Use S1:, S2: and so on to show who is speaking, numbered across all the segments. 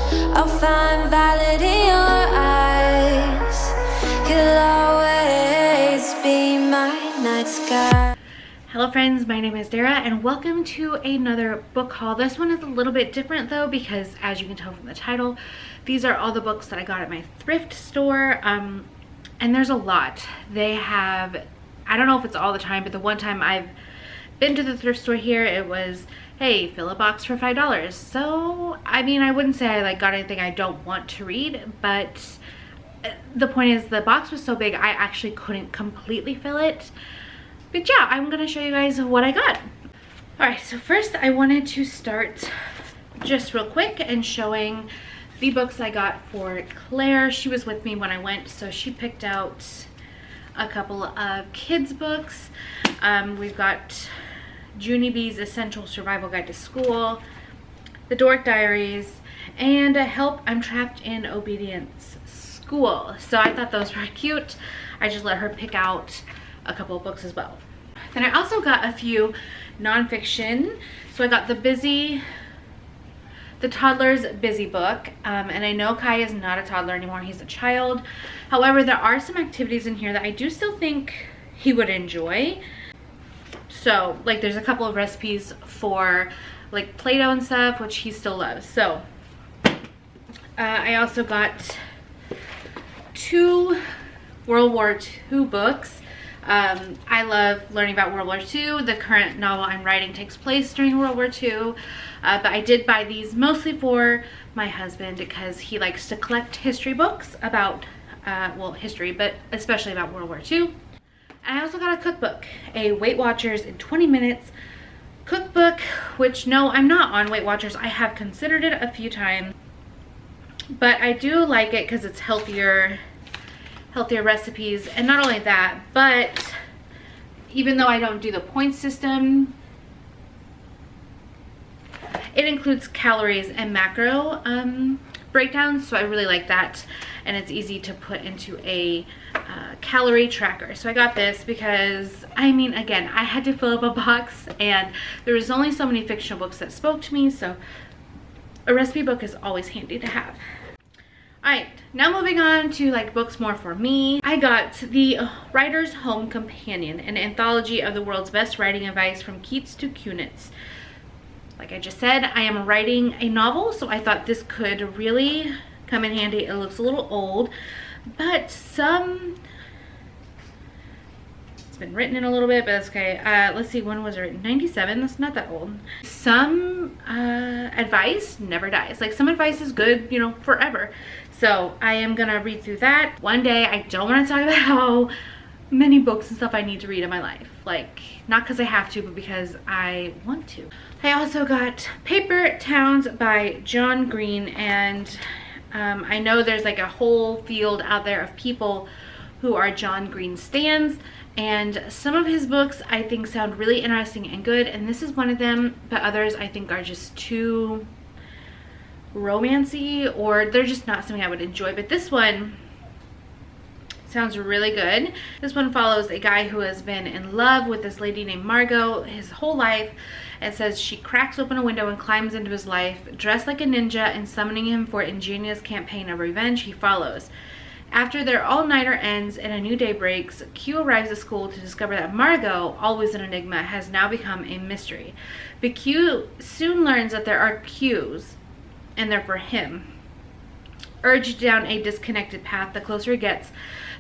S1: I'll find valid in your eyes. You'll always be my night sky.
S2: Hello friends, my name is Dara and welcome to another book haul. This one is a little bit different though because as you can tell from the title, these are all the books that I got at my thrift store. And there's a lot. They have, I don't know if it's all the time, but the one time I've been to the thrift store here, it was, hey, fill a box for $5. So, I mean, I wouldn't say I got anything I don't want to read, but the point is the box was so big I actually couldn't completely fill it. But yeah, I'm gonna show you guys what I got. All right, so first I wanted to start just real quick and showing the books I got for Claire. She was with me when I went, so she picked out a couple of kids books. We've got Junie B's Essential Survival Guide to School, The Dork Diaries, and Help, I'm Trapped in Obedience School. So I thought those were cute. I just let her pick out a couple of books as well. Then I also got a few nonfiction. So I got the Toddler's Busy book. And I know Kai is not a toddler anymore, he's a child. However, there are some activities in here that I do still think he would enjoy. So like there's a couple of recipes for like Play-Doh and stuff, which he still loves. So I also got 2 World War II books. I love learning about World War II. The current novel I'm writing takes place during World War II. But I did buy these mostly for my husband because he likes to collect history books about, well, history, but especially about World War II. I also got a cookbook, a Weight Watchers in 20 minutes cookbook, which no, I'm not on Weight Watchers. I have considered it a few times, but I do like it because it's healthier recipes. And not only that, but even though I don't do the point system, it includes calories and macro breakdowns, so I really like that, and it's easy to put into a calorie tracker. So I got this because, I mean, again, I had to fill up a box and there was only so many fictional books that spoke to me, so a recipe book is always handy to have. Alright, now moving on to like books more for me. I got the Writer's Home Companion, an anthology of the world's best writing advice from Keats to Kunitz. Like I just said, I am writing a novel, so I thought this could really come in handy. It looks a little old, but it's been written in a little bit, but that's okay. Let's see, when was it written? 97, that's not that old. Some advice never dies. Like some advice is good, you know, forever. So I am gonna read through that. One day, I don't wanna talk about how many books and stuff I need to read in my life. Like, not because I have to, but because I want to. I also got Paper Towns by John Green, and I know there's like a whole field out there of people who are John Green stans, and some of his books I think sound really interesting and good, and this is one of them, but others I think are just too romancy, or they're just not something I would enjoy. But this one sounds really good. This one follows a guy who has been in love with this lady named Margot his whole life. It says she cracks open a window and climbs into his life. Dressed like a ninja and summoning him for ingenious campaign of revenge, he follows. After their all-nighter ends and a new day breaks, Q arrives at school to discover that Margot, always an enigma, has now become a mystery. But Q soon learns that there are Qs, and they're for him. Urged down a disconnected path, the closer he gets,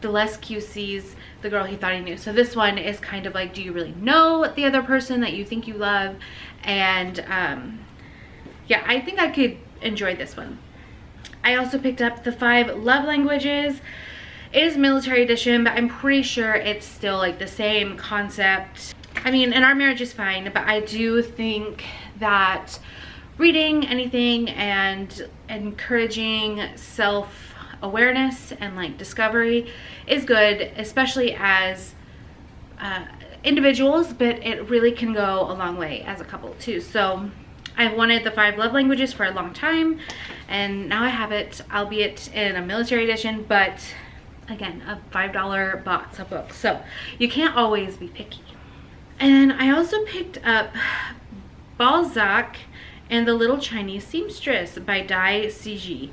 S2: the less Q sees the girl he thought he knew. So this one is kind of like, do you really know the other person that you think you love? And yeah, I think I could enjoy this one. I also picked up The 5 Love Languages. It is military edition, but I'm pretty sure it's still like the same concept. I mean, and our marriage is fine, but I do think that reading anything and encouraging self-awareness and like discovery is good, especially as individuals, but it really can go a long way as a couple too. So I've wanted The 5 Love Languages for a long time, and now I have it, albeit in a military edition, but again, a $5 box of books, so you can't always be picky. And I also picked up Balzac and The Little Chinese Seamstress by Dai Ciji.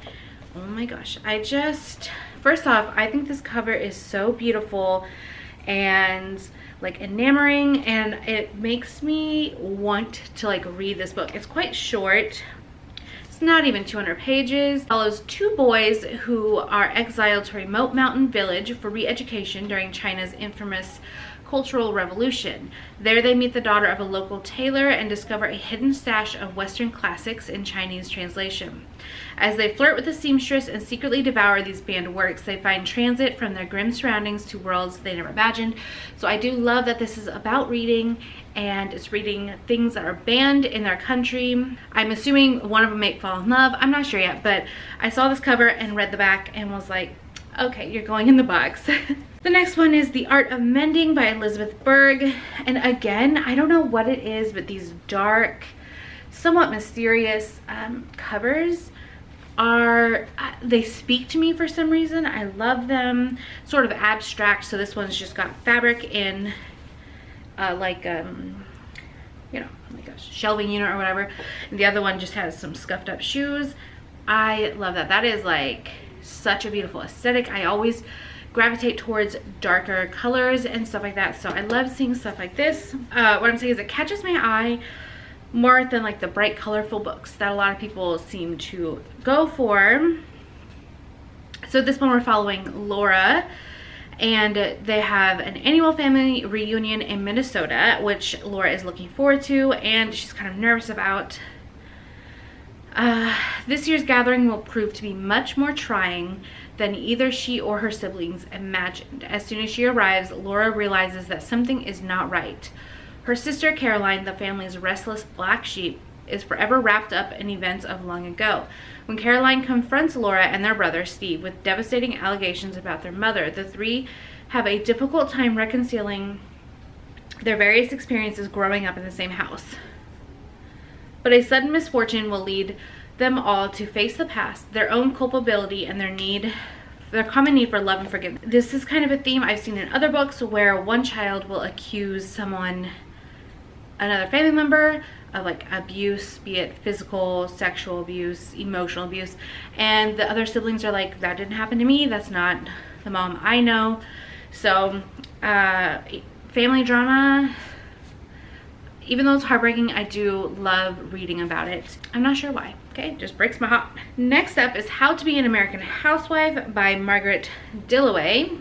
S2: Oh my gosh, first off, I think this cover is so beautiful and like enamoring, and it makes me want to like read this book. It's quite short. It's not even 200 pages. It follows two boys who are exiled to a remote mountain village for re-education during China's infamous Cultural Revolution. There they meet the daughter of a local tailor and discover a hidden stash of Western classics in Chinese translation. As they flirt with the seamstress and secretly devour these banned works, they find transit from their grim surroundings to worlds they never imagined. So I do love that this is about reading, and it's reading things that are banned in their country. I'm assuming one of them may fall in love. I'm not sure yet, but I saw this cover and read the back and was like, okay, you're going in the box. The next one is The Art of Mending by Elizabeth Berg. And again, I don't know what it is, but these dark, somewhat mysterious covers they speak to me for some reason. I love them. Sort of abstract. So this one's just got fabric in you know, oh my gosh, shelving unit or whatever. And the other one just has some scuffed up shoes. I love that. That is like such a beautiful aesthetic. I always gravitate towards darker colors and stuff like that, so I love seeing stuff like this. What I'm saying is it catches my eye more than like the bright colorful books that a lot of people seem to go for. So this one we're following Laura, and they have an annual family reunion in Minnesota, which Laura is looking forward to and she's kind of nervous about. This year's gathering will prove to be much more trying than either she or her siblings imagined. As soon as she arrives, Laura realizes that something is not right. Her sister Caroline, the family's restless black sheep, is forever wrapped up in events of long ago. When Caroline confronts Laura and their brother Steve with devastating allegations about their mother, the three have a difficult time reconciling their various experiences growing up in the same house. But a sudden misfortune will lead them all to face the past, their own culpability, and their common need for love and forgiveness. This is kind of a theme I've seen in other books where one child will accuse another family member of like abuse, be it physical, sexual abuse, emotional abuse, and the other siblings are like, that didn't happen to me, that's not the mom I know. So family drama, even though it's heartbreaking, I do love reading about it. I'm not sure why. Okay, just breaks my heart. Next up is How to Be an American Housewife by Margaret Dillaway.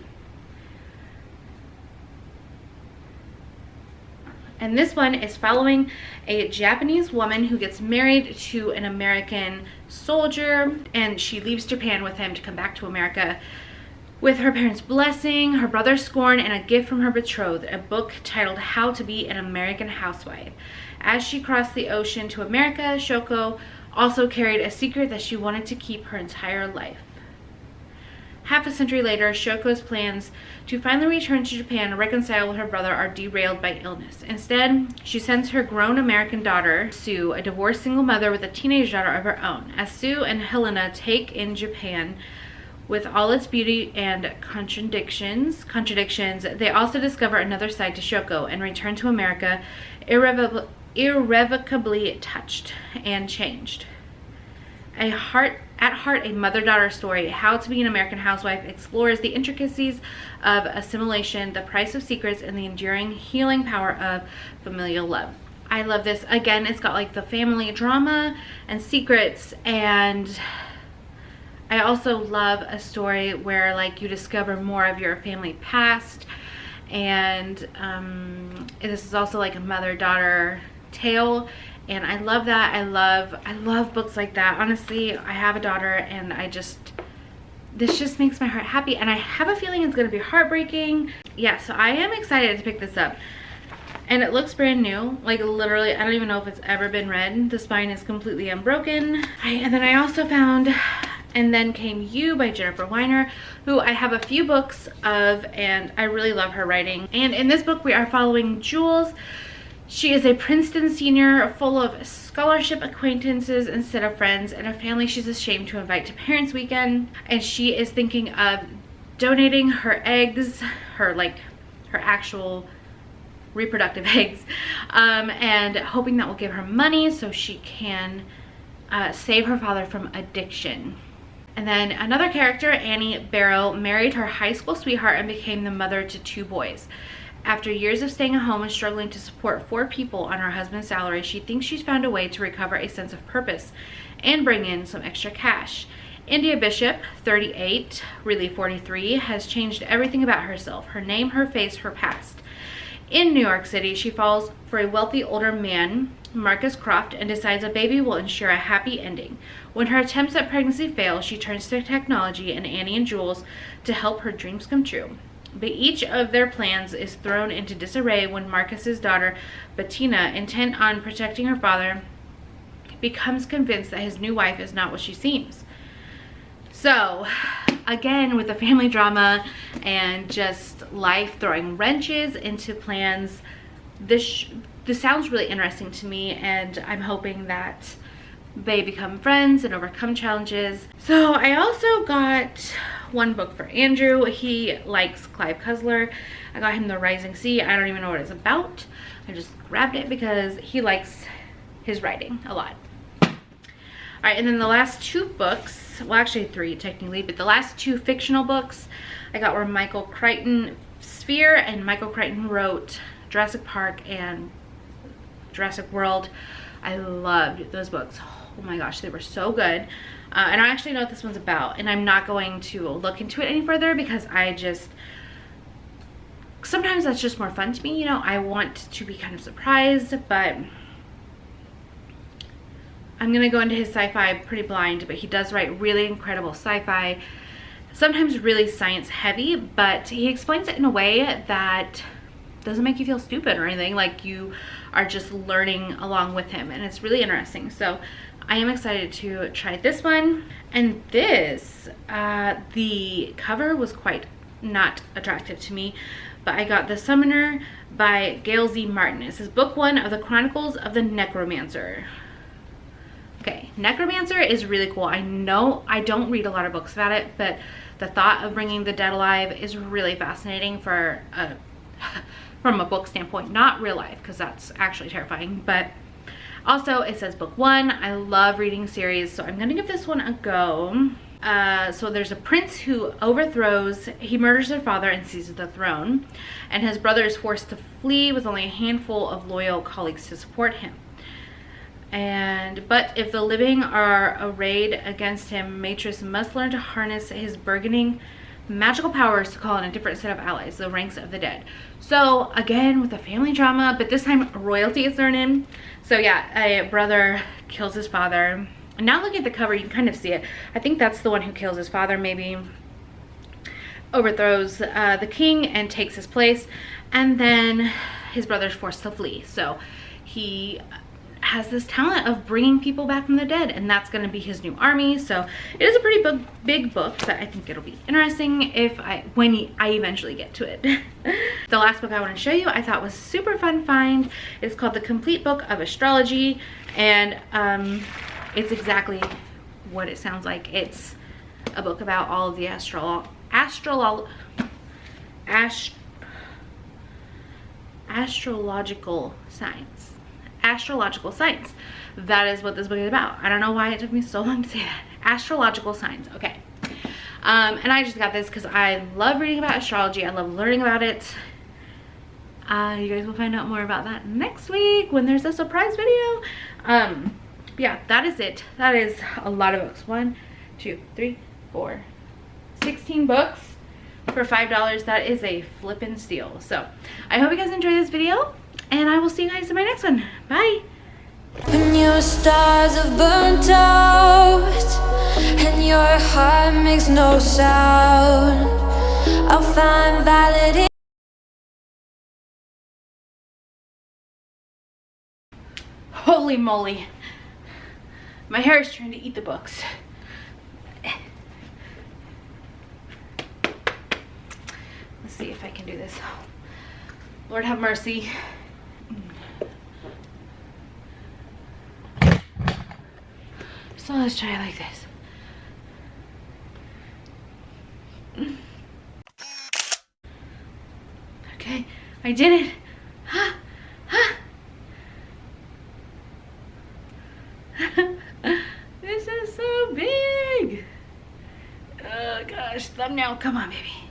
S2: And this one is following a Japanese woman who gets married to an American soldier, and she leaves Japan with him to come back to America with her parents' blessing, her brother's scorn, and a gift from her betrothed, a book titled How to Be an American Housewife. As she crossed the ocean to America, Shoko also carried a secret that she wanted to keep her entire life. Half a century later, Shoko's plans to finally return to Japan and reconcile with her brother are derailed by illness. Instead, she sends her grown American daughter, Sue, a divorced single mother with a teenage daughter of her own. As Sue and Helena take in Japan with all its beauty and contradictions, they also discover another side to Shoko and return to America irrevocably touched and changed. At heart, a mother-daughter story, How to Be an American Housewife explores the intricacies of assimilation, the price of secrets, and the enduring healing power of familial love. I love this. Again, it's got like the family drama and secrets, and I also love a story where like you discover more of your family past, and this is also like a mother-daughter tale, and I love that. I love books like that. Honestly, I have a daughter, and this just makes my heart happy, and I have a feeling it's gonna be heartbreaking. Yeah, so I am excited to pick this up. And it looks brand new, like literally, I don't even know if it's ever been read. The spine is completely unbroken. And then I also found And Then Came You by Jennifer Weiner, who I have a few books of, and I really love her writing. And in this book, we are following Jules. She is a Princeton senior full of scholarship acquaintances instead of friends, and a family she's ashamed to invite to Parents Weekend. And she is thinking of donating her eggs, her actual reproductive eggs, and hoping that will give her money so she can save her father from addiction. And then another character, Annie Barrow, married her high school sweetheart and became the mother to 2 boys. After years of staying at home and struggling to support 4 people on her husband's salary, she thinks she's found a way to recover a sense of purpose and bring in some extra cash. India Bishop, 38, really 43, has changed everything about herself: her name, her face, her past. In New York City, she falls for a wealthy older man, Marcus Croft, and decides a baby will ensure a happy ending. When her attempts at pregnancy fail, she turns to technology and Annie and Jules to help her dreams come true. But each of their plans is thrown into disarray when Marcus's daughter, Bettina, intent on protecting her father, becomes convinced that his new wife is not what she seems. So, again, with the family drama and just life throwing wrenches into plans, this sounds really interesting to me, and I'm hoping that they become friends and overcome challenges. So I also got one book for Andrew. He likes Clive Cussler. I got him The Rising Sea. I don't even know what it's about. I just grabbed it because he likes his writing a lot. All right, and then the last 2 books, well actually 3 technically, but the last 2 fictional books I got were Michael Crichton Sphere, and Michael Crichton wrote Jurassic Park and Jurassic World. I loved those books. Oh my gosh, they were so good. And I actually know what this one's about, and I'm not going to look into it any further because sometimes that's just more fun to me, you know. I want to be kind of surprised, but I'm gonna go into his sci-fi pretty blind, but he does write really incredible sci-fi, sometimes really science heavy, but he explains it in a way that doesn't make you feel stupid or anything, like you are just learning along with him, and it's really interesting. So I am excited to try this one. And this, the cover was quite not attractive to me, but I got The Summoner by Gail Z. Martin. This is book 1 of the Chronicles of the Necromancer. Okay, Necromancer is really cool. I know I don't read a lot of books about it, but the thought of bringing the dead alive is really fascinating for from a book standpoint, not real life, because that's actually terrifying. But also it says book 1. I love reading series, so I'm gonna give this one a go. So there's a prince who he murders their father and seizes the throne, and his brother is forced to flee with only a handful of loyal colleagues to support him. But if the living are arrayed against him, Matrix must learn to harness his burgeoning magical powers to call in a different set of allies, the ranks of the dead. So again, with a family drama, but this time royalty is thrown in. So yeah, a brother kills his father. And now look at the cover, you can kind of see it. I think that's the one who kills his father, maybe. Overthrows the king and takes his place. And then his brother's forced to flee. So he has this talent of bringing people back from the dead, and that's going to be his new army. So it is a pretty big book, but I think it'll be interesting when I eventually get to it. The last book I want to show you I thought was super fun find. It's called The Complete Book of Astrology, and it's exactly what it sounds like. It's a book about all of the astrological signs. Astrological signs. That is what this book is about. I don't know why it took me so long to say that. Astrological signs. Okay. And I just got this because I love reading about astrology. I love learning about it. You guys will find out more about that next week when there's a surprise video. Yeah, that is it. That is a lot of books. 1, 2, 3, 4, 16 books for $5. That is a flippin' steal. So I hope you guys enjoyed this video, and I will see you guys in my next one. Bye.
S1: When your stars have burnt out and your heart makes no sound, I'll find validity.
S2: Holy moly. My hair is trying to eat the books. Let's see if I can do this. Lord have mercy. So let's try it like this. Okay, I did it. Oh gosh, thumbnail, come on baby.